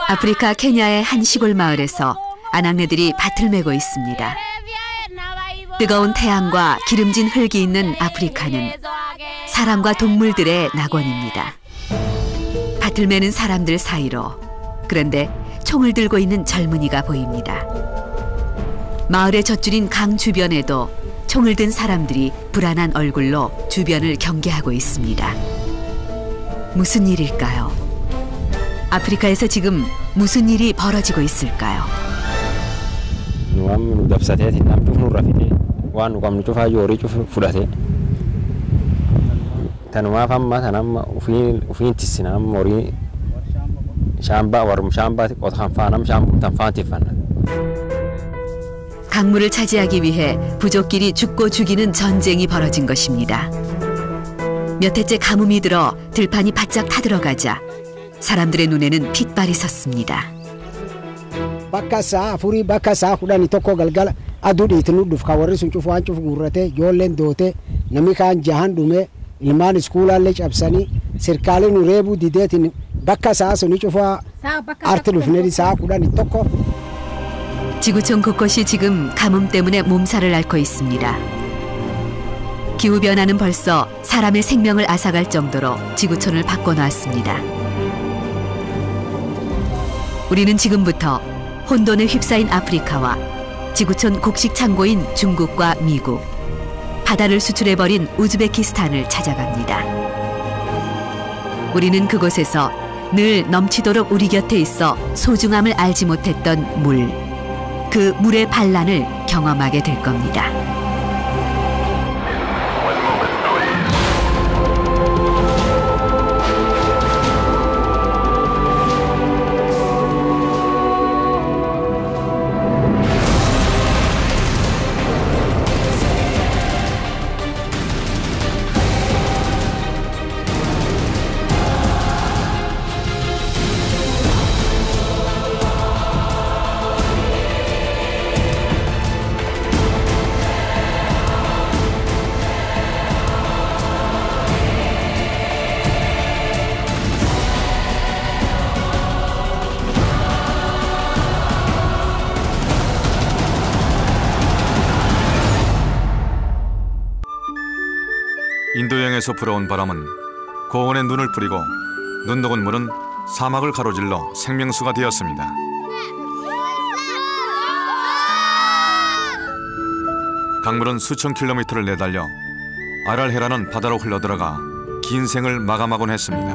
아프리카 케냐의 한 시골 마을에서 아낙네들이 밭을 메고 있습니다. 뜨거운 태양과 기름진 흙이 있는 아프리카는 사람과 동물들의 낙원입니다. 밭을 메는 사람들 사이로 그런데 총을 들고 있는 젊은이가 보입니다. 마을의 젖줄인 강 주변에도 총을 든 사람들이 불안한 얼굴로 주변을 경계하고 있습니다. 무슨 일일까요? 아프리카에서 지금 무슨 일이 벌어지고 있을까요? 강물을 차지하기 위해 부족끼리 죽고 죽이는 전쟁이 벌어진 것입니다. 몇 해째 가뭄이 들어 들판이 바짝 타들어가자 사람들의 눈에는 핏발이 섰습니다. Bakka furii bakka 11 galgala aduu dhiitu dhuuf warri sun cufu waan cufu guurrate ijoolleen doote namni kaan jahan dhume ilmaan iskuulaallee cabsanii sirkaalee nu reebuu dideetiin bakka suni cufu arti dhufne 11. 지구촌 곳곳이 지금 가뭄 때문에 몸살을 앓고 있습니다. 기후변화는 벌써 사람의 생명을 앗아갈 정도로 지구촌을 바꿔놓았습니다. 우리는 지금부터 혼돈에 휩싸인 아프리카와 지구촌 곡식 창고인 중국과 미국, 바다를 수출해버린 우즈베키스탄을 찾아갑니다. 우리는 그곳에서 늘 넘치도록 우리 곁에 있어 소중함을 알지 못했던 물, 그 물의 반란을 경험하게 될 겁니다. 인도양에서 불어온 바람은 고원에 눈을 뿌리고 눈 녹은 물은 사막을 가로질러 생명수가 되었습니다. 강물은 수천 킬로미터를 내달려 아랄헤라는 바다로 흘러들어가 긴 생을 마감하곤 했습니다.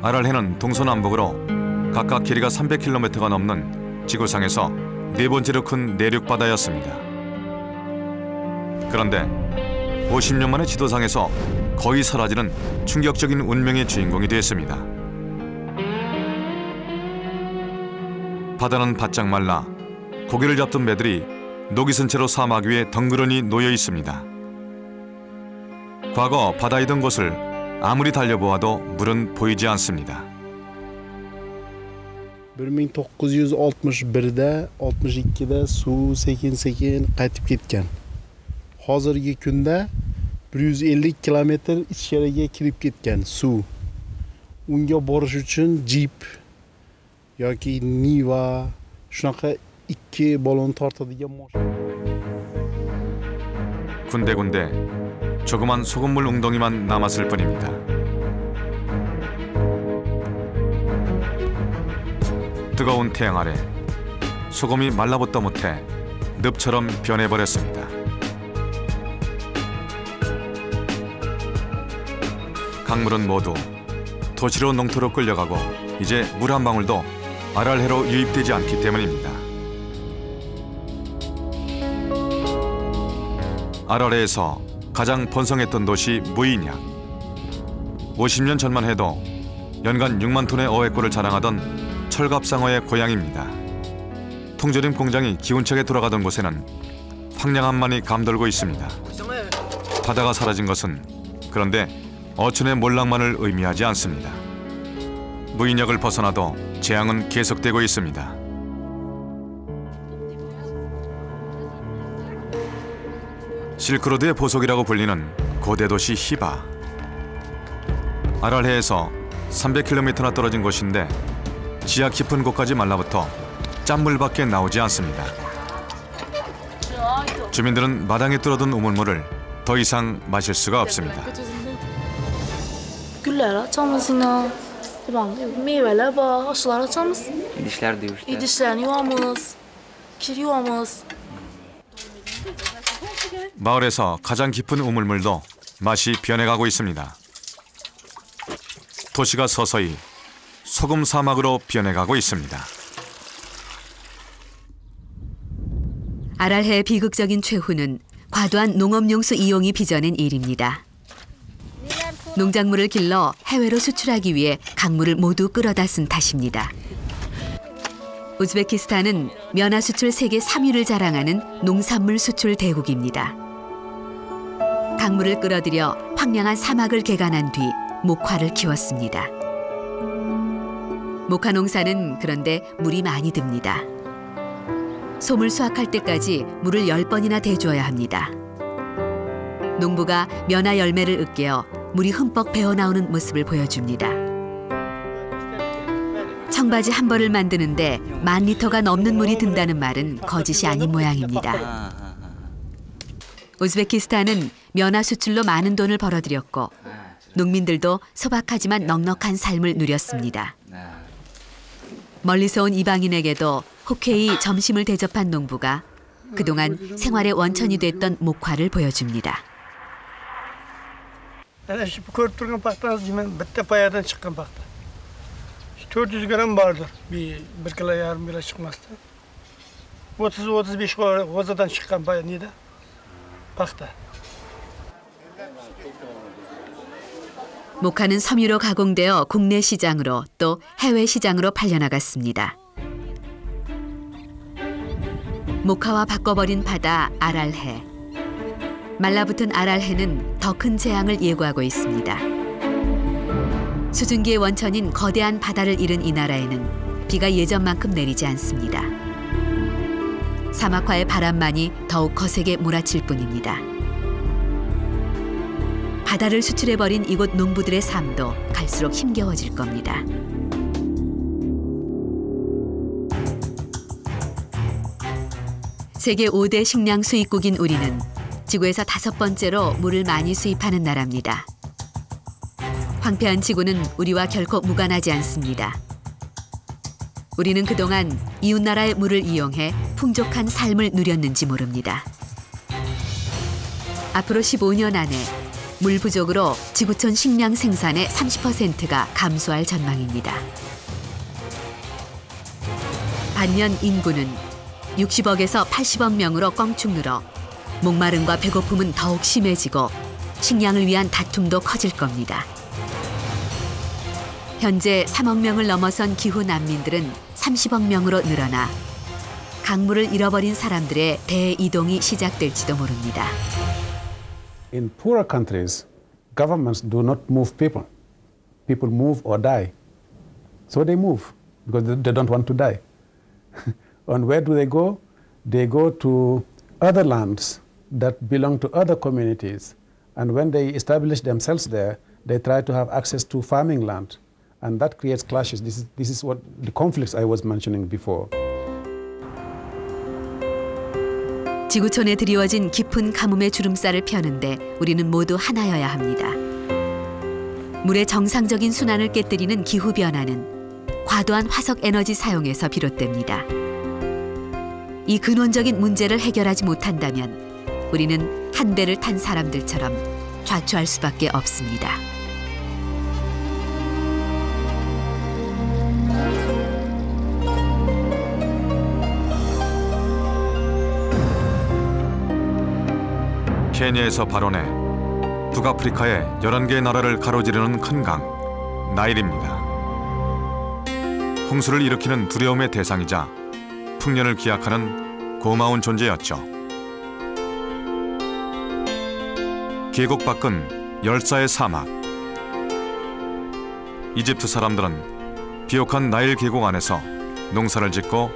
아랄헤는 동서남북으로 각각 길이가 300km가 넘는 지구상에서 네 번째로 큰 내륙바다였습니다. 그런데 50년 만에 지도상에서 거의 사라지는 충격적인 운명의 주인공이 됐습니다. 바다는 바짝 말라 고기를 잡던 매들이 녹이 쓴 채로 사막 위에 덩그러니 놓여 있습니다. 과거 바다이던 곳을 아무리 달려보아도 물은 보이지 않습니다. 1961'de 62'de su sekin qaytib ketgan. Hozirgi kunda 150 kilometr ichkariga kirib ketgan suv. Unga borish uchun jip yoki Niva shunaqa 2 ballon tortadigan mashina. 군데군데 조그만 소금물 웅덩이만 남았을 뿐입니다. 뜨거운 태양 아래 소금이 말라붙다 못해 늪처럼 변해버렸습니다. 강물은 모두 도시로 농토로 끌려가고 이제 물 한 방울도 아랄헤로 유입되지 않기 때문입니다. 아랄헤에서 가장 번성했던 도시 무이냐. 50년 전만 해도 연간 6만 톤의 어획고를 자랑하던 철갑상어의 고향입니다. 통조림 공장이 기운차게 돌아가던 곳에는 황량함만이 감돌고 있습니다. 바다가 사라진 것은 그런데 어촌의 몰락만을 의미하지 않습니다. 무인역을 벗어나도 재앙은 계속되고 있습니다. 실크로드의 보석이라고 불리는 고대 도시 히바. 아랄헤에서 300km나 떨어진 곳인데 지하 깊은 곳까지 말라붙어 짠물밖에 나오지 않습니다. 주민들은 마당에 뚫어둔 우물물을 더 이상 마실 수가 없습니다. Güller açamaz yine. Meyveler var, aşılar açamaz. İdişler diyor işte. İdişlerini yuvamız, kir yuvamız. 마을에서 가장 깊은 우물물도 맛이 변해가고 있습니다. 도시가 서서히 소금 사막으로 변해가고 있습니다. 아랄해의 비극적인 최후는 과도한 농업용수 이용이 빚어낸 일입니다. 농작물을 길러 해외로 수출하기 위해 강물을 모두 끌어다 쓴 탓입니다. 우즈베키스탄은 면화 수출 세계 3위를 자랑하는 농산물 수출 대국입니다. 강물을 끌어들여 황량한 사막을 개간한 뒤 목화를 키웠습니다. 목화 농사는 그런데 물이 많이 듭니다. 솜을 수확할 때까지 물을 10번이나 대줘야 합니다. 농부가 면화 열매를 으깨어 물이 흠뻑 배어나오는 모습을 보여줍니다. 청바지 한 벌을 만드는데 10,000리터가 넘는 물이 든다는 말은 거짓이 아닌 모양입니다. 우즈베키스탄은 면화 수출로 많은 돈을 벌어들였고 농민들도 소박하지만 넉넉한 삶을 누렸습니다. 멀리서 온 이방인에게도 흔쾌히 점심을 대접한 농부가 그동안 생활의 원천이 됐던 목화를 보여줍니다. Ana şu ko'rib turgan paxtamiz deyman, bitta payadan chiqqan paxta. 400 gram bordir, 1,5 kilo chiqmasdan. 30-35 g'o'zadan chiqqan paya nida? Paxta. 목화는 섬유로 가공되어 국내 시장으로 또 해외 시장으로 팔려나갔습니다. 목화와 바꿔버린 바다 아랄해. 말라붙은 아랄해는 더 큰 재앙을 예고하고 있습니다. 수증기의 원천인 거대한 바다를 잃은 이 나라에는 비가 예전만큼 내리지 않습니다. 사막화의 바람만이 더욱 거세게 몰아칠 뿐입니다. 바다를 수출해버린 이곳 농부들의 삶도 갈수록 힘겨워질 겁니다. 세계 5대 식량 수입국인 우리는 지구에서 5번째로 물을 많이 수입하는 나라입니다. 황폐한 지구는 우리와 결코 무관하지 않습니다. 우리는 그동안 이웃나라의 물을 이용해 풍족한 삶을 누렸는지 모릅니다. 앞으로 15년 안에 물 부족으로 지구촌 식량 생산의 30%가 감소할 전망입니다. 반면 인구는 60억에서 80억 명으로 껑충 늘어 목마름과 배고픔은 더욱 심해지고 식량을 위한 다툼도 커질 겁니다. 현재 3억 명을 넘어선 기후 난민들은 30억 명으로 늘어나 강물을 잃어버린 사람들의 대이동이 시작될지도 모릅니다. In poorer countries, governments do not move people. People move or die. So they move because they don't want to die. And where do they go? They go to other lands that belong to other communities. And when they establish themselves there, they try to have access to farming land. And that creates clashes. This is what the conflicts I was mentioning before. 지구촌에 드리워진 깊은 가뭄의 주름살을 펴는데 우리는 모두 하나여야 합니다. 물의 정상적인 순환을 깨뜨리는 기후변화는 과도한 화석 에너지 사용에서 비롯됩니다. 이 근원적인 문제를 해결하지 못한다면 우리는 한 배를 탄 사람들처럼 좌초할 수밖에 없습니다. 케냐에서 발원해 북아프리카의 11개의 나라를 가로지르는 큰 강, 나일입니다. 홍수를 일으키는 두려움의 대상이자 풍년을 기약하는 고마운 존재였죠. 계곡 밖은 열사의 사막. 이집트 사람들은 비옥한 나일 계곡 안에서 농사를 짓고